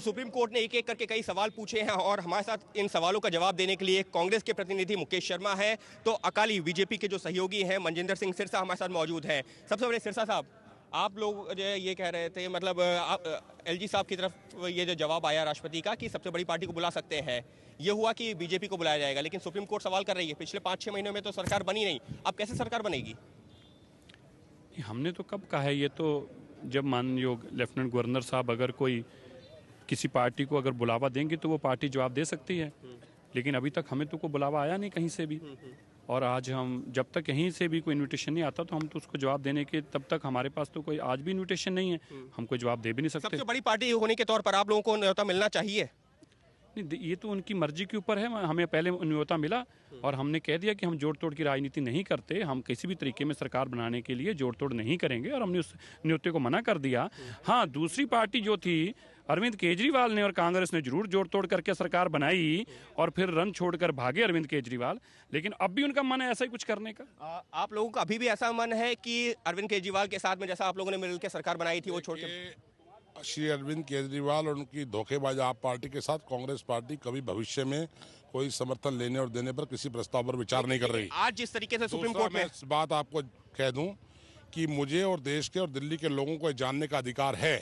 दोस्तों, supreme court ने एक एक करके कई सवाल पूछे हैं और हमारे साथ इन सवालों का जवाब देने के लिए कांग्रेस के प्रतिनिधि मुकेश शर्मा हैं, तो अकाली बीजेपी के जो सहयोगी हैं मनजिंदर सिंह सिरसा हमारे साथ मौजूद हैं। सबसे पहले सिरसा साहब, आप लोग जो ये कह रहे थे, मतलब एलजी साहब की तरफ ये जो जवाब आया राष्ट्रपति का कि सबसे बड़ी पार्टी को बुला सकते हैं, ये हुआ कि बीजेपी को बुलाया जाएगा, लेकिन सुप्रीम कोर्ट सवाल कर रही है पिछले 5-6 महीनों में तो सरकार बनी नहीं, अब कैसे सरकार बनेगी? हमने तो कब कहा है, ये तो जब माननीय लेफ्टिनेंट गवर्नर साहब अगर कोई किसी पार्टी को अगर बुलावा देंगे तो वो पार्टी जवाब दे सकती है, लेकिन अभी तक हमें तो कोई बुलावा आया नहीं कहीं से भी। और आज हम जब तक कहीं से भी कोई इनविटेशन नहीं आता तो हम तो उसको जवाब देने के तब तक हमारे पास तो कोई आज भी इनविटेशन नहीं है, हम कोई जवाब दे भी नहीं सकते। सबसे बड़ी पार्टी होने के तौर पर आप लोगों को न्योता मिलना चाहिए? नहीं, ये तो उनकी मर्जी के ऊपर है। हमें पहले न्योता मिला और हमने कह दिया कि हम जोड़ तोड़ की राजनीति नहीं करते, हम किसी भी तरीके में सरकार बनाने के लिए जोड़ तोड़ नहीं करेंगे, और हमने उस न्योते को मना कर दिया। हाँ, दूसरी पार्टी जो थी अरविंद केजरीवाल ने और कांग्रेस ने जरूर जोड़ तोड़ करके सरकार बनाई और फिर रन छोड़कर भागे अरविंद केजरीवाल, लेकिन अब भी उनका मन है ऐसा ही कुछ करने का। आप लोगों का अभी भी ऐसा मन है कि अरविंद केजरीवाल के साथ में जैसा आप लोगों ने मिलकर सरकार बनाई थी वो छोड़ के? श्री अरविंद केजरीवाल और उनकी धोखेबाज आप पार्टी के साथ कांग्रेस पार्टी कभी भविष्य में कोई समर्थन लेने और देने पर किसी प्रस्ताव पर विचार नहीं कर रही। आज जिस तरीके से सुप्रीम कोर्ट में इस बात आपको कह दूं कि मुझे और देश के और दिल्ली के लोगों को जानने का अधिकार है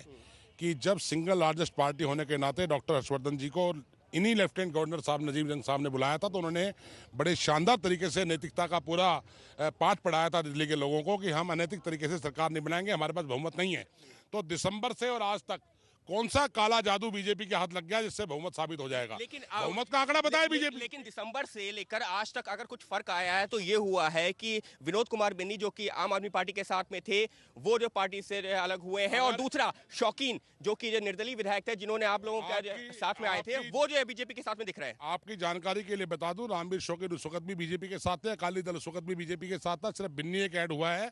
कि जब सिंगल लार्जेस्ट पार्टी होने के नाते डॉक्टर हर्षवर्धन जी को इन्हीं लेफ्टिनेंट गवर्नर साहब नजीब जंग साहब ने बुलाया था, तो उन्होंने बड़े शानदार तरीके से नैतिकता का पूरा पाठ पढ़ाया था दिल्ली के लोगों को कि हम अनैतिक तरीके से सरकार नहीं बनाएंगे, हमारे पास बहुमत नहीं है। तो दिसंबर से और आज तक कौन सा काला जादू बीजेपी के हाथ लग गया जिससे बहुमत साबित हो जाएगा? लेकिन बहुमत का आंकड़ा बताए बीजेपी। लेकिन दिसंबर से लेकर आज तक अगर कुछ फर्क आया है तो ये हुआ है कि विनोद कुमार बिन्नी जो कि आम आदमी पार्टी के साथ में थे, वो जो पार्टी से अलग हुए हैं, और दूसरा शौकीन जो कि जो निर्दलीय विधायक थे जिन्होंने आप लोगों के साथ में आए थे, वो जो है बीजेपी के साथ में दिख रहे हैं। आपकी जानकारी के लिए बता दूं, रामवीर शौकीन उस वक्त भी बीजेपी के साथ थे, अकाली दल उस वक्त भी बीजेपी के साथ था, सिर्फ बिन्नी एक ऐड हुआ है,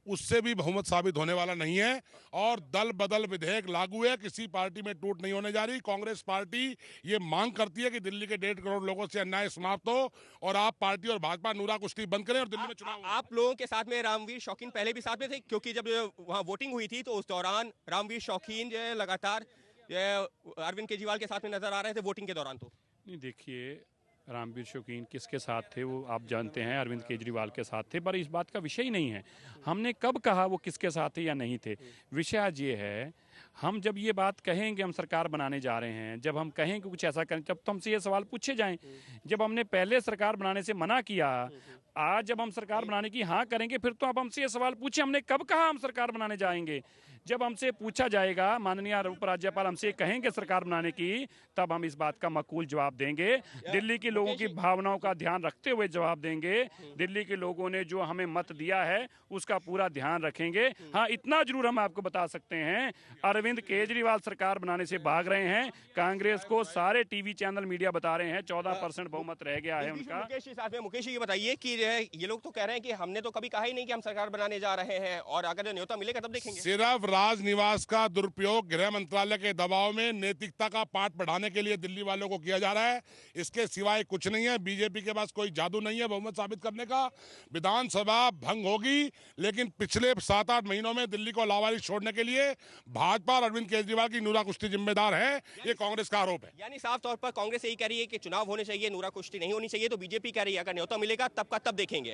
उससे भी बहुमत साबित होने वाला नहीं है। और दल बदल विधेयक लागू है, किसी पार्टी में टूट नहीं होने जा रही। कांग्रेस पार्टी ये मांग करती है कि दिल्ली के 1.5 करोड़ लोगों से अन्याय समाप्त हो और आप पार्टी और भाजपा नूरा कुश्ती बंद करें और दिल्ली में चुनाव। आप लोगों के साथ में रामवीर शौकीन पहले भी साथ में थे, क्योंकि जब वहां वोटिंग हुई थी तो उस दौरान रामवीर शौकीन जो है लगातार अरविंद केजरीवाल के साथ में नजर आ रहे थे वोटिंग के दौरान। तो नहीं, देखिए, रामवीर शौकीन किसके साथ थे वो आप जानते हैं, अरविंद केजरीवाल के साथ थे, पर इस बात का विषय ही नहीं है हमने कब कहा वो किसके साथ थे या नहीं थे। विषय आज ये है, हम जब ये बात कहेंगे हम सरकार बनाने जा रहे हैं, जब हम कहें कि कुछ ऐसा करें, जब तो हमसे ये सवाल पूछे जाएं। जब हमने पहले सरकार बनाने से मना किया, आज जब हम सरकार बनाने की हाँ करेंगे फिर तो आप हमसे ये सवाल पूछे हमने कब कहा हम सरकार बनाने जाएंगे। जब हमसे पूछा जाएगा, माननीय उपराज्यपाल हमसे कहेंगे सरकार बनाने की, तब हम इस बात का माकूल जवाब देंगे, दिल्ली के लोगों की भावनाओं का ध्यान रखते हुए जवाब देंगे। दिल्ली के लोगों ने जो हमें मत दिया है उसका पूरा ध्यान रखेंगे। हाँ, इतना जरूर हम आपको बता सकते हैं, अरविंद केजरीवाल सरकार बनाने से भाग रहे हैं, कांग्रेस को सारे टीवी चैनल मीडिया बता रहे हैं 14% बहुमत रह गया है उनका। मुकेश ये बताइए कि ये लोग तो कह रहे हैं कि हमने तो कभी कहा ही नहीं कि हम सरकार बनाने जा रहे हैं, और अगर न्योता मिलेगा तब देखेंगे। सिर्फ राजनिवास का दुरुपयोग गृह मंत्रालय के दबाव में नैतिकता का पाठ पढ़ाने के लिए दिल्ली वालों को किया जा रहा है, इसके सिवाय कुछ नहीं है। बीजेपी के पास कोई जादू नहीं है बहुमत साबित करने का। विधानसभा भंग होगी, लेकिन पिछले 7-8 महीनों में दिल्ली को लावारिस छोड़ने के लिए भाजपा और अरविंद केजरीवाल की नूरा कुश्ती जिम्मेदार है, ये कांग्रेस का आरोप है। यानी साफ तौर पर कांग्रेस यही कह रही है कि चुनाव होने चाहिए, नूरा कुश्ती नहीं होनी चाहिए, तो बीजेपी कह रही है अगर न्योता मिलेगा तब का तब देखेंगे।